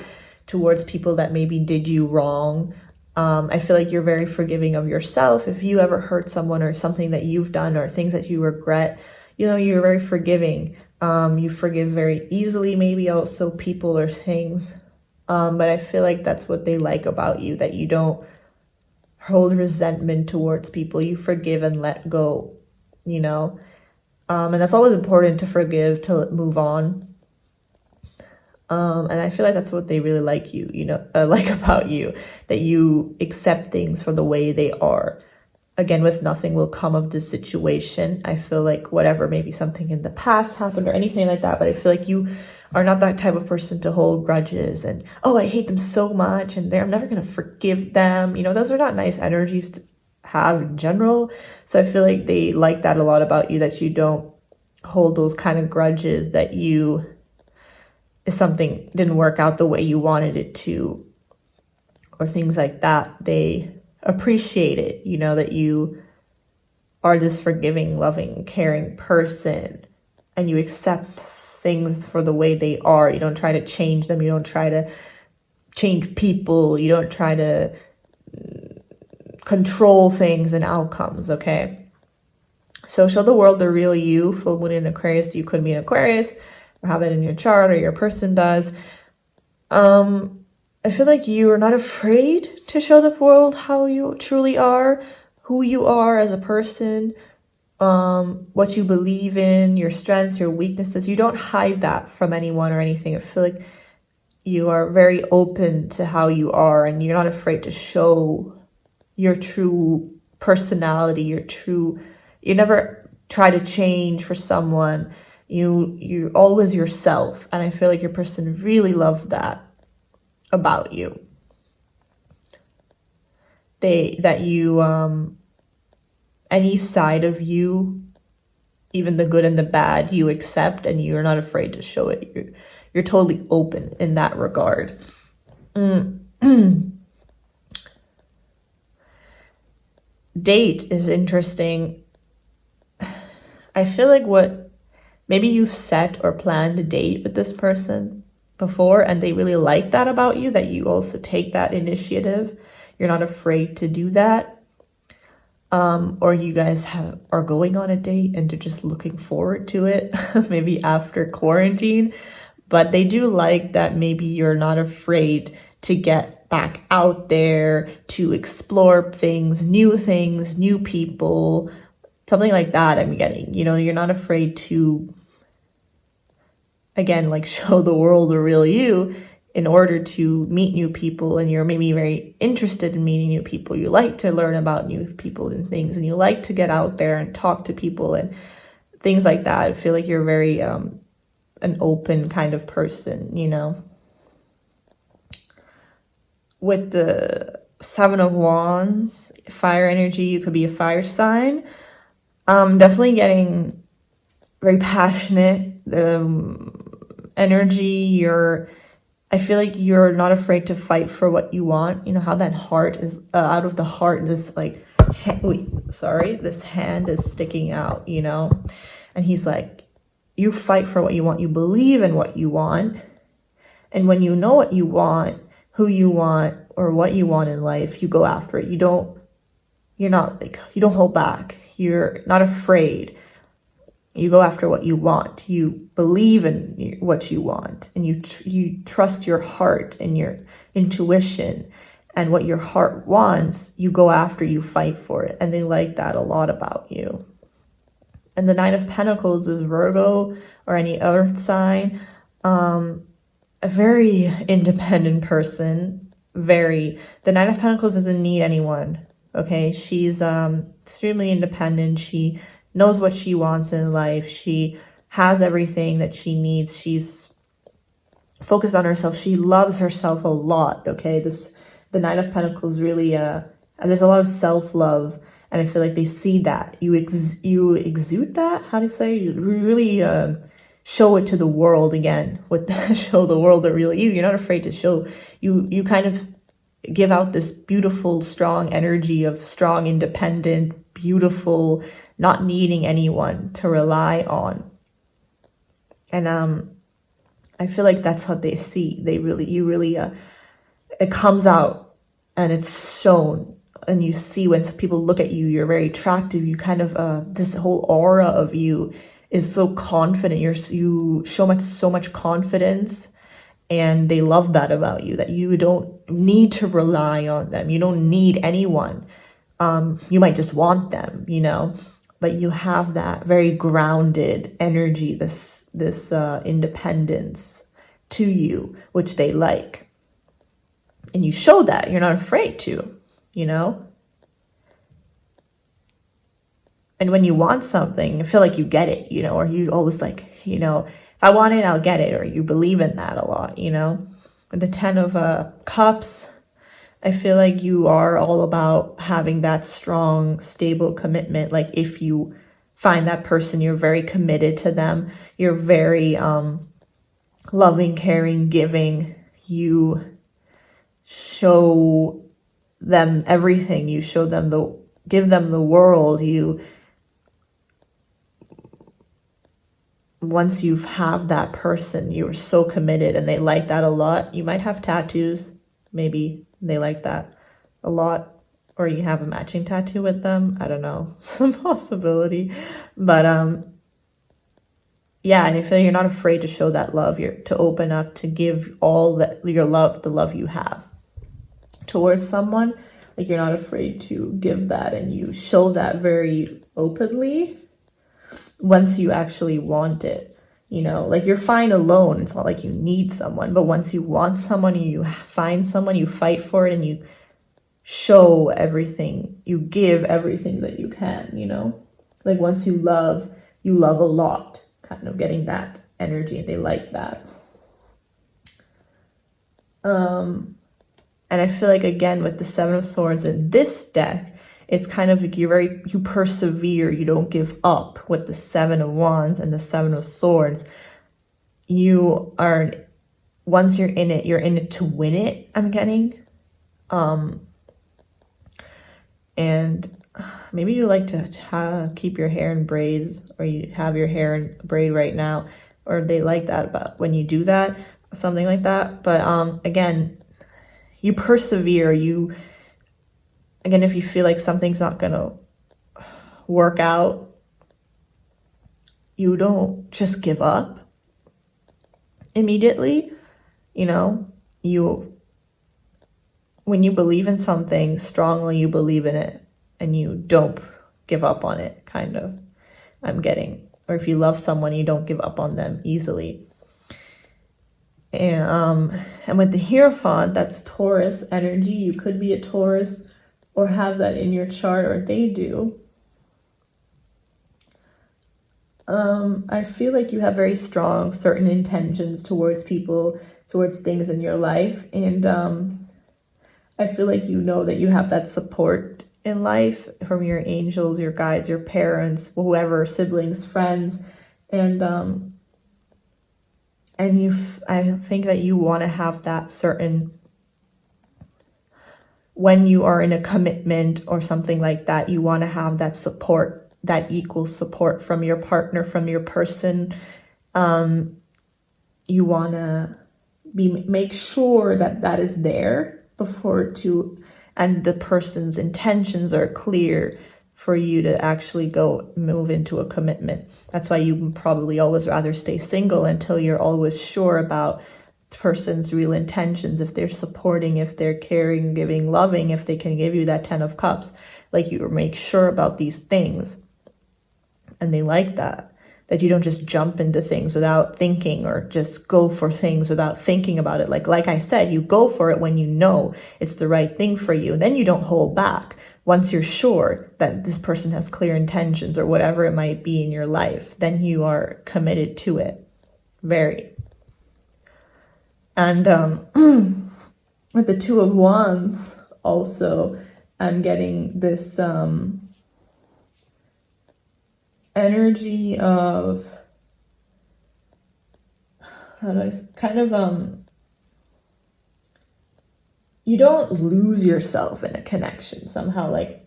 towards people that maybe did you wrong. I feel like you're very forgiving of yourself. If you ever hurt someone or something that you've done or things that you regret, you know, you're very forgiving. You forgive very easily, maybe also people or things. But I feel like that's what they like about you, that you don't hold resentment towards people. You forgive and let go, you know. And that's always important, to forgive, to move on. And I feel like that's what they really like like about you, that you accept things for the way they are. Again, with nothing will come of this situation. I feel like whatever, maybe something in the past happened or anything like that, but I feel like you are not that type of person to hold grudges and, oh, I hate them so much and I'm never going to forgive them. You know, those are not nice energies to have in general. So I feel like they like that a lot about you, that you don't hold those kind of grudges, that if something didn't work out the way you wanted it to, or things like that, they appreciate it, you know, that you are this forgiving, loving, caring person and you accept things for the way they are. You don't try to change them. You don't try to change people. You don't try to control things and outcomes, okay? So show the world the real you. Full moon in Aquarius. You could be an Aquarius or have it in your chart, or your person does. I feel like you are not afraid to show the world how you truly are, who you are as a person, what you believe in, your strengths, your weaknesses. You don't hide that from anyone or anything. I feel like you are very open to how you are, and you're not afraid to show your true personality, you never try to change for someone. You're always yourself, and I feel like your person really loves that about you. Any side of you, even the good and the bad, you accept, and you're not afraid to show it. You're totally open in that regard. Date is interesting. I feel like maybe you've set or planned a date with this person before, and they really like that about you, that you also take that initiative. You're not afraid to do that. Or you guys are going on a date and they're just looking forward to it, maybe after quarantine. But they do like that maybe you're not afraid to get back out there, to explore things, new people, something like that. I'm getting, you know, you're not afraid to, again, like, show the world the real you in order to meet new people. And you're maybe very interested in meeting new people. You like to learn about new people and things, and you like to get out there and talk to people and things like that. I feel like you're very an open kind of person, you know. With the Seven of Wands, fire energy, you could be a fire sign. Definitely getting very passionate energy. I feel like you're not afraid to fight for what you want. You know how that heart is out of the heart, this like this hand is sticking out, you know. And he's like, you fight for what you want, you believe in what you want, and when you know what you want, who you want, or what you want in life, you go after it. You don't hold back. You're not afraid. You go after what you want. You believe in what you want, and you trust your heart and your intuition, and what your heart wants, you go after, you fight for it. And they like that a lot about you. And the Nine of Pentacles is Virgo or any other sign. A very independent person. The Nine of Pentacles doesn't need anyone. Okay, she's extremely independent. She knows what she wants in life. She has everything that she needs. She's focused on herself. She loves herself a lot. Okay, the Nine of Pentacles really there's a lot of self-love, and I feel like they see that you exude that. How do you say? You really show it to the world again. With show the world the real you. You're not afraid to show. You kind of give out this beautiful, strong energy of strong, independent, beautiful, not needing anyone to rely on. And I feel like that's what they see. It comes out and it's shown, and you see when some people look at you, you're very attractive. You kind of, this whole aura of you is so confident. You show so much confidence, and they love that about you, that you don't need to rely on them. You don't need anyone. You might just want them, but you have that very grounded energy, this independence to you, which they like. And you show that. You're not afraid to, And when you want something, I feel like you get it, or you always like, if I want it, I'll get it, or you believe in that a lot, With the Ten of Cups, I feel like you are all about having that strong, stable commitment. Like if you find that person, you're very committed to them. You're very loving, caring, giving. You show them everything. You show them give them the world. Once you have that person, you're so committed, and they like that a lot. You might have tattoos. Maybe they like that a lot, or you have a matching tattoo with them. I don't know. It's a possibility. But yeah, and I feel you're not afraid to show that love. You're to open up, to give all that your love, the love you have towards someone. Like you're not afraid to give that, and you show that very openly once you actually want it. Like you're fine alone. It's not like you need someone, but once you want someone, you find someone, you fight for it, and you show everything, you give everything that you can, like once you love a lot, kind of getting that energy. They like that. And I feel like, again, with the Seven of Swords in this deck, it's kind of like you persevere, you don't give up. With the Seven of Wands and the Seven of Swords, once you're in it to win it, I'm getting. And maybe you like to keep your hair in braids, or you have your hair in braid right now, or they like that about when you do that, something like that. But again, you persevere. Again, if you feel like something's not going to work out, you don't just give up immediately. When you believe in something strongly, you believe in it, and you don't give up on it, kind of, I'm getting. Or if you love someone, you don't give up on them easily. And with the Hierophant, that's Taurus energy. You could be a Taurus, or have that in your chart, or they do. I feel like you have very strong certain intentions towards people, towards things in your life. And I feel like that you have that support in life from your angels, your guides, your parents, whoever, siblings, friends. And I think that you want to have that certain, when you are in a commitment or something like that, you want to have that support, that equal support from your partner, from your person. You want to make sure that is there and the person's intentions are clear for you to actually move into a commitment. That's why you probably always rather stay single until you're always sure about person's real intentions, if they're supporting, if they're caring, giving, loving, if they can give you that Ten of Cups. Like you make sure about these things, and they like that you don't just jump into things without thinking, or just go for things without thinking about it. Like I said, you go for it when you know it's the right thing for you, and then you don't hold back. once you're sure that this person has clear intentions or whatever it might be in your life, then you are committed to it. Very. And with the Two of Wands also, I'm getting this energy of, you don't lose yourself in a connection somehow. Like,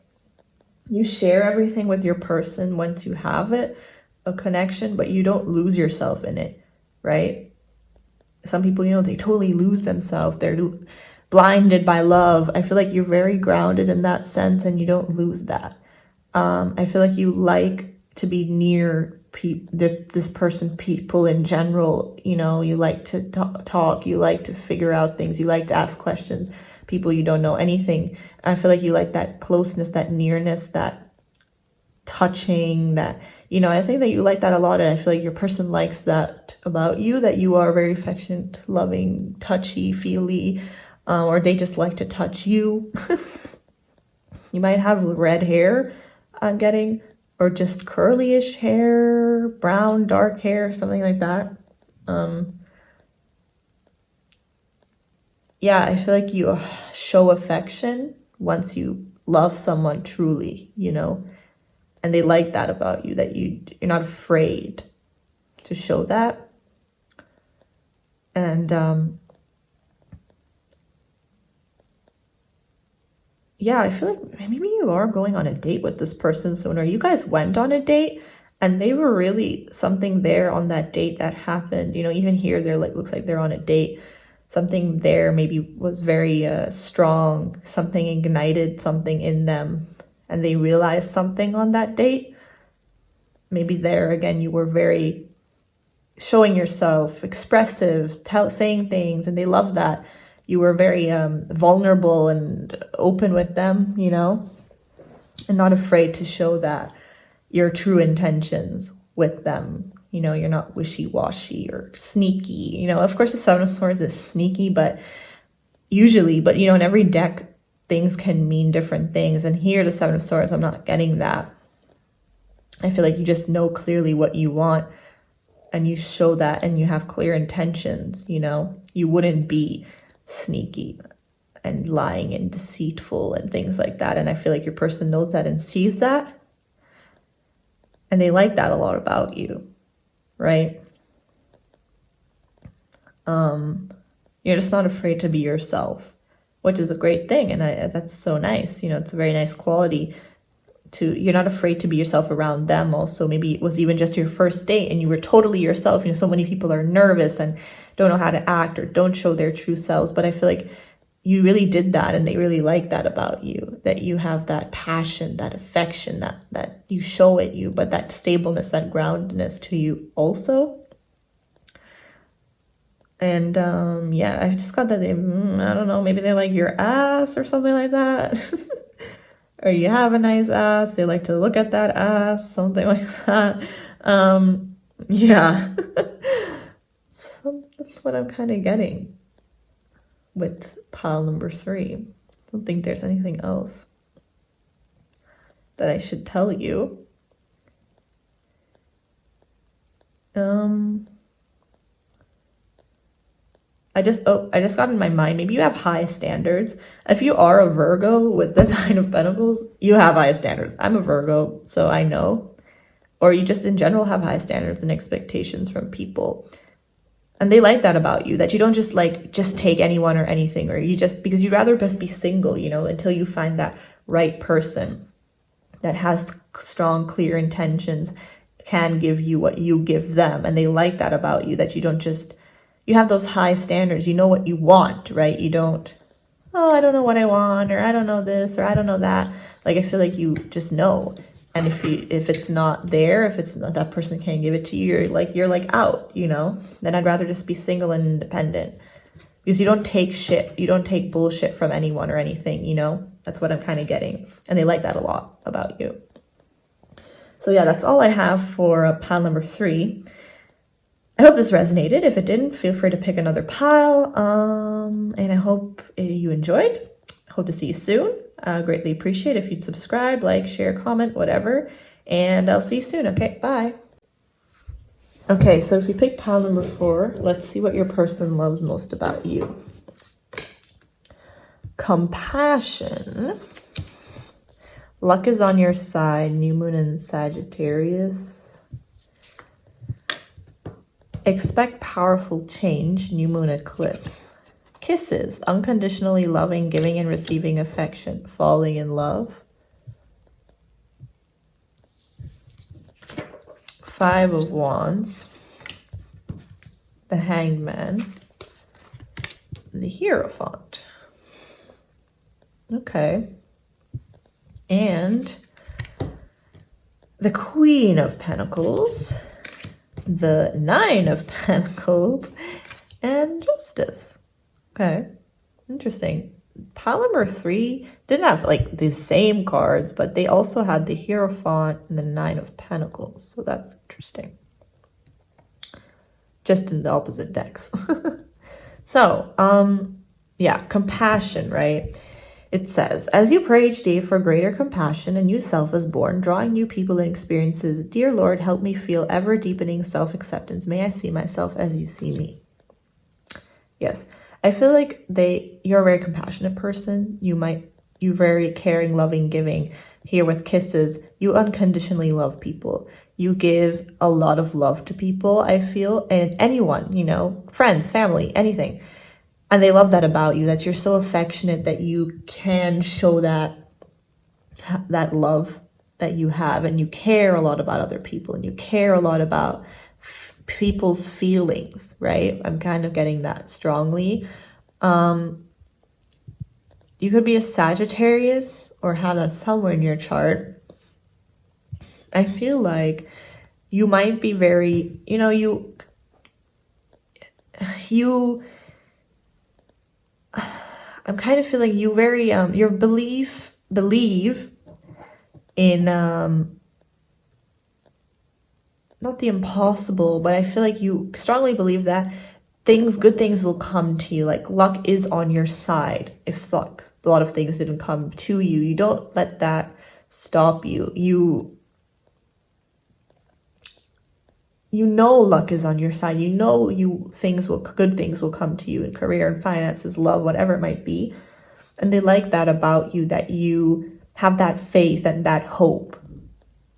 you share everything with your person once you have it, a connection, but you don't lose yourself in it, right? Some people, they totally lose themselves. They're blinded by love. I feel like you're very grounded in that sense, and you don't lose that. I feel like you like to be near this person, people in general. You like to talk, you like to figure out things, you like to ask questions, people you don't know anything. I feel like you like that closeness, that nearness, that touching, that, I think that you like that a lot. And I feel like your person likes that about you, that you are very affectionate, loving, touchy, feely, or they just like to touch you. You might have red hair, I'm getting, or just curly-ish hair, brown, dark hair, something like that. Yeah, I feel like you show affection once you love someone truly, and they like that about you, that you're not afraid to show that. And yeah, I feel like maybe you are going on a date with this person soon, or you guys went on a date and they were really something there on that date that happened. Even here, they're like, looks like they're on a date. Something there maybe was very strong, something ignited something in them, and they realized something on that date. Maybe there again, you were very showing yourself, expressive, saying things, and they loved that. You were very vulnerable and open with them, and not afraid to show that your true intentions with them. You're not wishy-washy or sneaky. Of course, the Seven of Swords is sneaky, but usually, in every deck, things can mean different things. And here, the Seven of Swords, I'm not getting that. I feel like you just know clearly what you want, and you show that, and you have clear intentions. You wouldn't be sneaky and lying and deceitful and things like that. And I feel like your person knows that and sees that, and they like that a lot about you, right? You're just not afraid to be yourself, which is a great thing. And that's so nice. It's a very nice quality you're not afraid to be yourself around them. Also, maybe it was even just your first date and you were totally yourself. So many people are nervous and don't know how to act or don't show their true selves. But I feel like you really did that, and they really like that about you, that you have that passion, that affection, that you show it you, but that stableness, that groundedness to you also. And yeah, I just got that I don't know, maybe they like your ass or something like that. Or you have a nice ass, they like to look at that ass, something like that. Yeah. So that's what I'm kind of getting with pile number 3. I don't think there's anything else that I should tell you. I just got in my mind, maybe you have high standards. If you are a Virgo with the 9 of Pentacles, you have high standards. I'm a Virgo, so I know. Or you just in general have high standards and expectations from people. And they like that about you, that you don't just take anyone or anything, or you just, because you'd rather just be single, until you find that right person that has strong, clear intentions, can give you what you give them. And they like that about you, that you don't just, you have those high standards, you know what you want, right? You don't, oh, I don't know what I want, or I don't know this, or I don't know that. Like, I feel like you just know. And if it's not there, if it's not, that person can't give it to you, you're like out, then I'd rather just be single and independent, because you don't take shit. You don't take bullshit from anyone or anything, that's what I'm kind of getting. And they like that a lot about you. So yeah, that's all I have for pile number 3. I hope this resonated. If it didn't, feel free to pick another pile. And I hope you enjoyed. hope to see you soon. Greatly appreciate if you'd subscribe, like, share, comment, whatever. And I'll see you soon. Okay, bye. Okay, so if you pick pile number 4, let's see what your person loves most about you. Compassion. Luck is on your side. New moon in Sagittarius. Expect powerful change. New moon eclipse. Kisses. Unconditionally loving, giving and receiving affection. Falling in love. 5 of Wands. The Hanged Man. The Hierophant. Okay. And the Queen of Pentacles, the 9 of Pentacles, and Justice. Okay, interesting. Pile number 3 didn't have like the same cards, but they also had the Hierophant and the 9 of Pentacles. So that's interesting. Just in the opposite decks. So, yeah, compassion, right? It says, as you pray each day for greater compassion, a new self is born, drawing new people and experiences. Dear Lord, help me feel ever deepening self-acceptance. May I see myself as you see me. Yes, I feel like you're a very compassionate person. You very caring, loving, giving. Here with kisses, you unconditionally love people. You give a lot of love to people, I feel, and anyone, you know, friends, family, anything. And they love that about you, that you're so affectionate, that you can show that love that you have, and you care a lot about other people, and you care a lot about people's feelings, right? I'm kind of getting that strongly. You could be a Sagittarius or have that somewhere in your chart. I feel like you might be very, you know, I'm kind of feeling you very, your believe in, not the impossible, but I feel like you strongly believe that good things will come to you. Like luck is on your side. If luck, a lot of things didn't come to you, you don't let that stop you. You know luck is on your side. You know good things will come to you in career and finances, love, whatever it might be. And they like that about you, that you have that faith and that hope,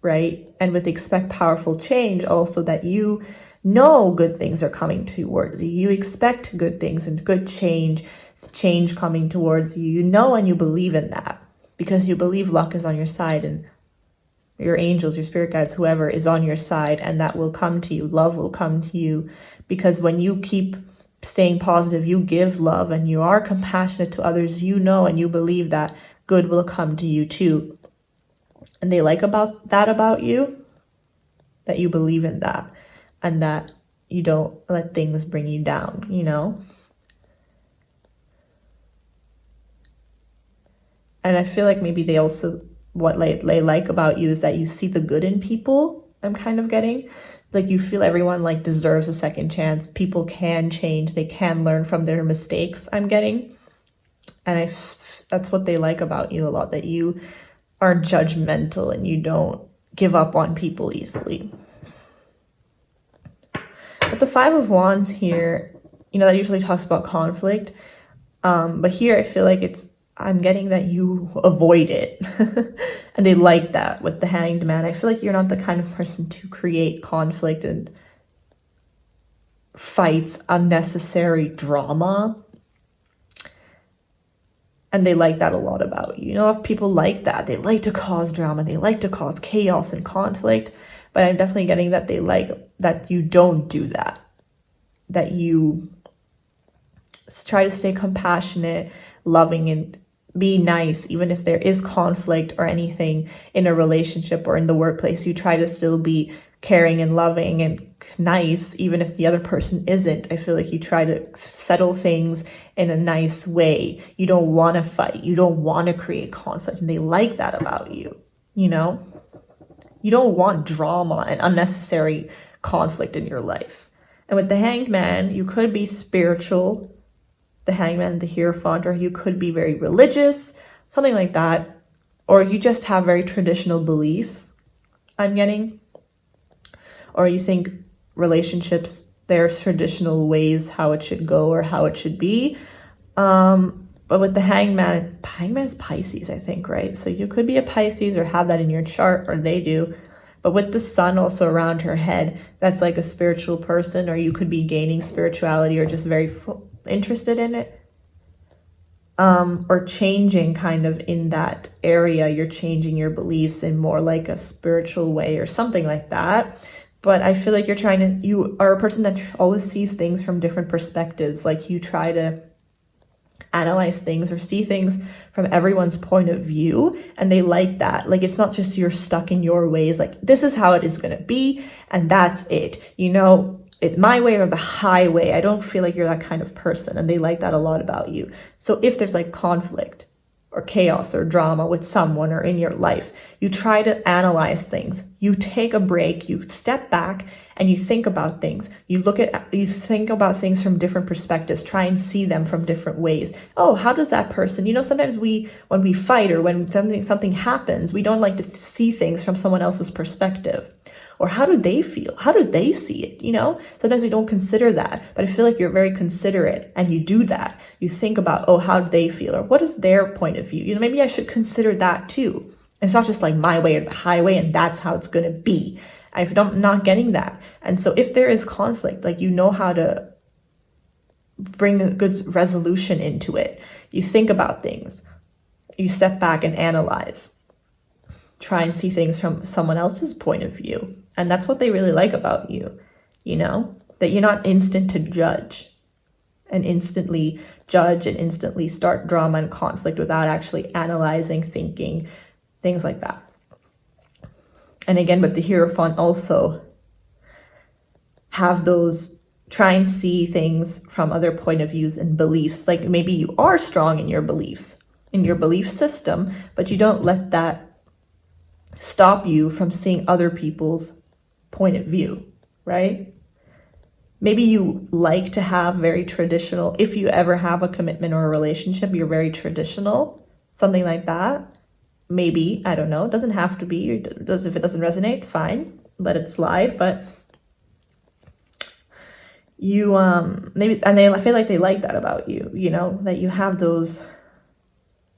right? And with expect powerful change, also that you know good things are coming towards you. You expect good things and good change coming towards you. You know, and you believe in that because you believe luck is on your side, and your angels, your spirit guides, whoever is on your side, and that will come to you. Love will come to you because when you keep staying positive, you give love and you are compassionate to others, you know, and you believe that good will come to you too. And they like about you, that you believe in that and that you don't let things bring you down, you know? And I feel like maybe they also, what they like about you is that you see the good in people. I'm kind of getting like you feel everyone like deserves a second chance. People can change. They can learn from their mistakes, I'm getting. And that's what they like about you a lot, that you aren't judgmental and you don't give up on people easily. But the 5 of Wands here, you know, that usually talks about conflict. But here I feel like I'm getting that you avoid it. And they like that with the Hanged Man. I feel like you're not the kind of person to create conflict and fights, unnecessary drama. And they like that a lot about you. You know, if people like that, they like to cause drama, they like to cause chaos and conflict. But I'm definitely getting that they like that you don't do that. That you try to stay compassionate, loving, and be nice. Even if there is conflict or anything in a relationship or in the workplace, you try to still be caring and loving and nice, even if the other person isn't. I feel like you try to settle things in a nice way. You don't want to fight. You don't want to create conflict. And they like that about you, you know? You don't want drama and unnecessary conflict in your life. And with the Hanged Man, you could be spiritual, the Hangman, the Hierophant, or you could be very religious, something like that. Or you just have very traditional beliefs, I'm getting. Or you think relationships, there's traditional ways how it should go or how it should be. But with the Hangman is Pisces, I think, right? So you could be a Pisces or have that in your chart, or they do. But with the sun also around her head, that's like a spiritual person, or you could be gaining spirituality or just very interested in it. Or changing kind of in that area, you're changing your beliefs in more like a spiritual way or something like that. But I feel like you are a person that always sees things from different perspectives. Like you try to analyze things or see things from everyone's point of view, and they like that. Like it's not just you're stuck in your ways, like this is how it is going to be and that's it, it's my way or the highway. I don't feel like you're that kind of person, and they like that a lot about you. So if there's like conflict or chaos or drama with someone or in your life, you try to analyze things. You take a break, you step back, and you think about things. You think about things from different perspectives, try and see them from different ways. Oh, how does that person, sometimes when we fight or when something happens, we don't like to see things from someone else's perspective. Or how do they feel? How do they see it? Sometimes we don't consider that, but I feel like you're very considerate and you do that. You think about, oh, how do they feel? Or what is their point of view? Maybe I should consider that too. It's not just like my way or the highway and that's how it's going to be. I'm not getting that. And so if there is conflict, like how to bring a good resolution into it. You think about things. You step back and analyze. Try and see things from someone else's point of view. And that's what they really like about you, that you're not instant to judge and instantly start drama and conflict without actually analyzing, thinking, things like that. And again, with the Hierophant also have those, try and see things from other point of views and beliefs. Like maybe you are strong in your beliefs, in your belief system, but you don't let that stop you from seeing other people's point of view, right? Maybe you like to have very traditional, if you ever have a commitment or a relationship, you're very traditional, something like that. Maybe, I don't know, it doesn't have to be. If it doesn't resonate, fine, let it slide. But you maybe, and I feel like they like that about you, that you have those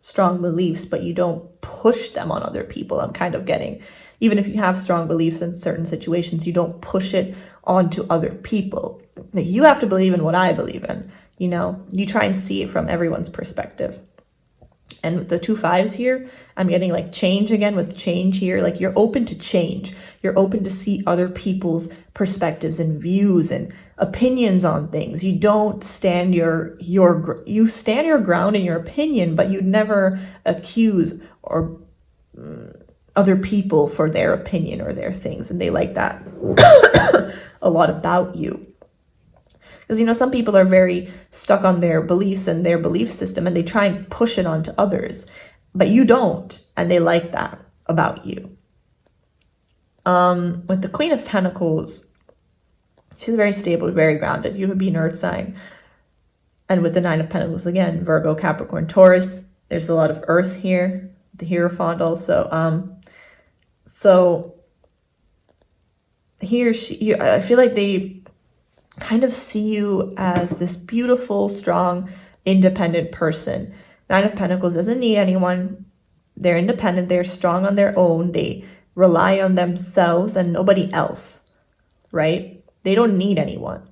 strong beliefs, but you don't push them on other people. I'm kind of getting, even if you have strong beliefs in certain situations, you don't push it onto other people. Like, you have to believe in what I believe in, you try and see it from everyone's perspective. And with the 2 5s here, I'm getting like change again with change here. Like you're open to change. You're open to see other people's perspectives and views and opinions on things. You don't stand you stand your ground in your opinion, but you never accuse or other people for their opinion or their things. And they like that a lot about you. Because, some people are very stuck on their beliefs and their belief system, and they try and push it onto others, but you don't, and they like that about you. With the Queen of Pentacles, she's very stable, very grounded. You would be an earth sign. And with the 9 of Pentacles, again, Virgo, Capricorn, Taurus, there's a lot of earth here. The Hierophant also. So here, I feel like they kind of see you as this beautiful, strong, independent person. 9 of Pentacles doesn't need anyone. They're independent. They're strong on their own. They rely on themselves and nobody else, right? They don't need anyone.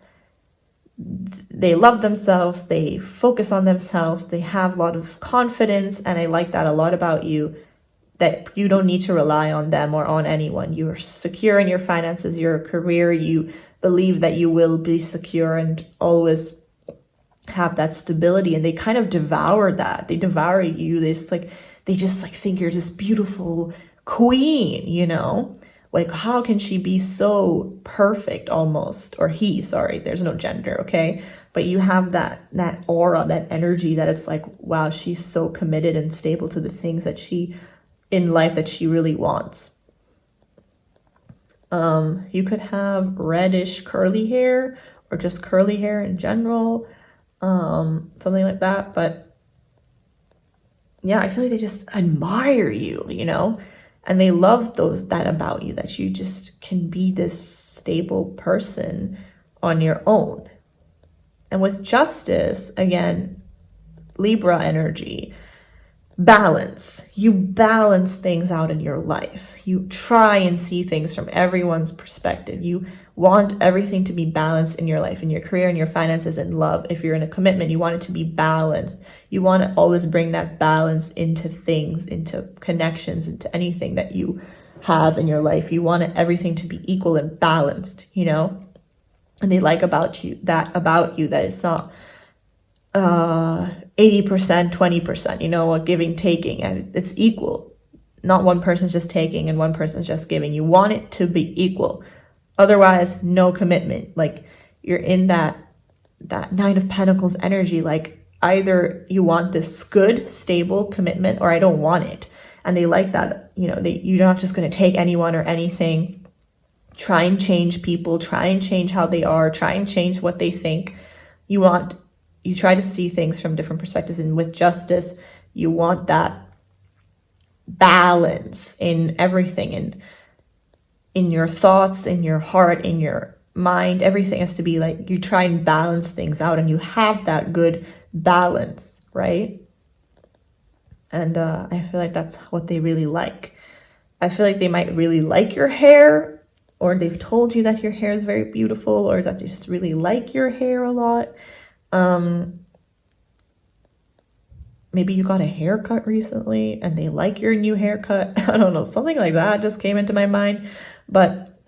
They love themselves. They focus on themselves. They have a lot of confidence. And I like that a lot about you, that you don't need to rely on them or on anyone. You're secure in your finances, your career. You believe that you will be secure and always have that stability, and they kind of devour that. They devour you. They just think you're this beautiful queen, like how can she be so perfect almost, or he, sorry, there's no gender, okay? But you have that aura, that energy that it's like, wow, she's so committed and stable to the things that in life that she really wants. You could have reddish curly hair or just curly hair in general. something like that. But yeah, I feel like they just admire you, and they love that about you, that you just can be this stable person on your own. And with justice, again, Libra energy, balance. You balance things out in your life. You try and see things from everyone's perspective. You want everything to be balanced in your life, in your career, in your finances, and love. If you're in a commitment, you want it to be balanced. You want to always bring that balance into things, into connections, into anything that you have in your life. You want everything to be equal and balanced, and they like about you that it's not 80%, 20%, giving, taking, and it's equal. Not one person's just taking and one person's just giving. You want it to be equal. Otherwise, no commitment. Like, you're in that Nine of Pentacles energy. Like, either you want this good, stable commitment, or I don't want it. And they like that. You're not just going to take anyone or anything. Try and change people. Try and change how they are. Try and change what they think. You try to see things from different perspectives. And with justice, you want that balance in everything, and in your thoughts, in your heart, in your mind. Everything has to be like, you try and balance things out, and you have that good balance, right? And I feel like that's what they really like. I feel like they might really like your hair, or they've told you that your hair is very beautiful, or that they just really like your hair a lot. Maybe you got a haircut recently and they like your new haircut. I don't know, something like that just came into my mind. But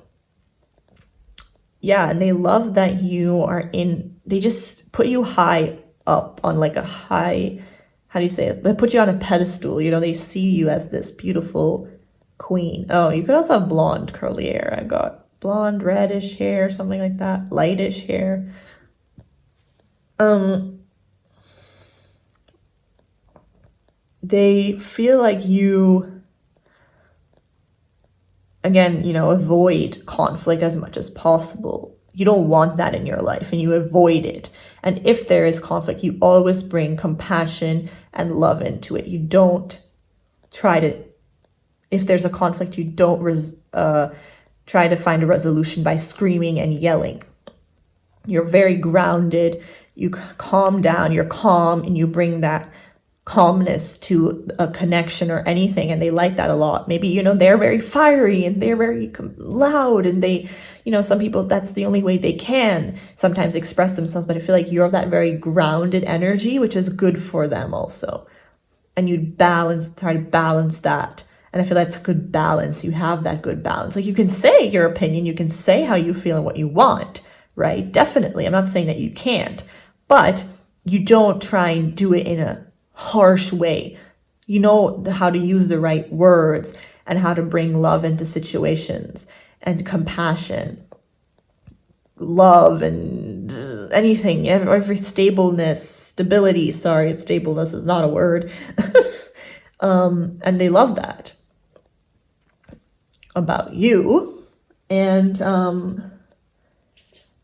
yeah, and they love that they just put you high up on like a high, how do you say it? They put you on a pedestal, they see you as this beautiful queen. Oh, you could also have blonde curly hair. I got blonde, reddish hair, something like that, lightish hair. They feel like you, again, avoid conflict as much as possible. You don't want that in your life, and you avoid it. And if there is conflict, you always bring compassion and love into it. You don't try to, if there's a conflict, you don't try to find a resolution by screaming and yelling. You're very grounded. You calm down. You're calm, and you bring that calmness to a connection or anything, and they like that a lot. Maybe they're very fiery and they're very loud, and they some people, that's the only way they can sometimes express themselves. But I feel like you're that very grounded energy, which is good for them also. And you try to balance that. And I feel that's a good balance. You have that good balance. Like, you can say your opinion, you can say how you feel and what you want, right? Definitely. I'm not saying that you can't, but you don't try and do it in a harsh way. You know how to use the right words and how to bring love into situations, and compassion, love, and anything, every stability. Sorry, stableness is not a word. And they love that about you. And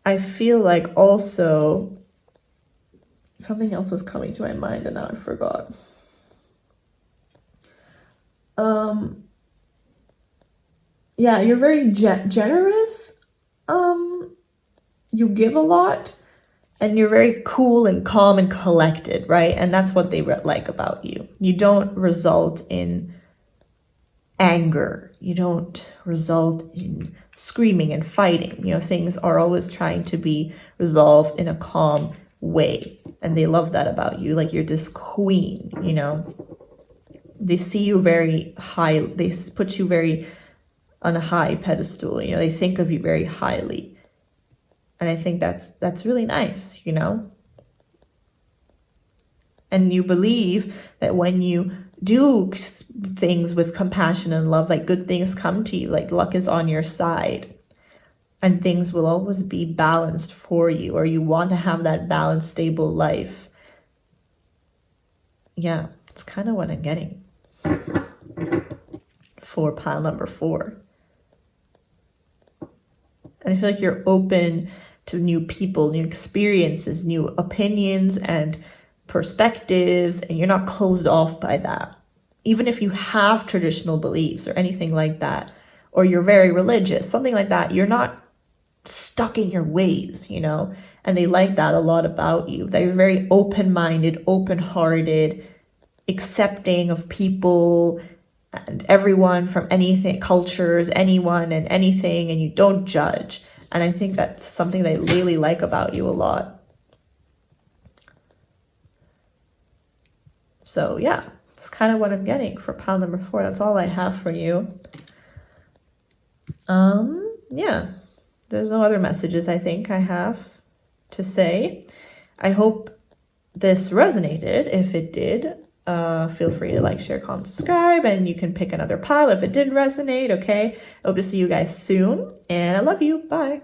I feel like also something else was coming to my mind and now I forgot. Yeah, you're very generous. You give a lot, and you're very cool and calm and collected, right? And that's what they like about you. You don't result in anger. You don't result in screaming and fighting. Things are always trying to be resolved in a calm way. And they love that about you. Like, you're this queen, They see you very high. They put you very on a high pedestal. They think of you very highly. And I think that's really nice, And you believe that when you do things with compassion and love, like, good things come to you, like luck is on your side, and things will always be balanced for you, or you want to have that balanced, stable life. Yeah, it's kind of what I'm getting for pile number 4. And I feel like you're open to new people, new experiences, new opinions and perspectives, and you're not closed off by that. Even if you have traditional beliefs or anything like that, or you're very religious, something like that, you're not stuck in your ways, you know? And they like that a lot about you. They're very open-minded, open-hearted, accepting of people and everyone from anything, cultures, anyone and anything, and you don't judge. And I think that's something they really like about you a lot. So yeah, it's kind of what I'm getting for pile number 4. That's all I have for you. Yeah, there's no other messages I think I have to say. I hope this resonated. If it did, feel free to like, share, comment, subscribe, and you can pick another pile if it did resonate. Okay, I hope to see you guys soon, and I love you. Bye.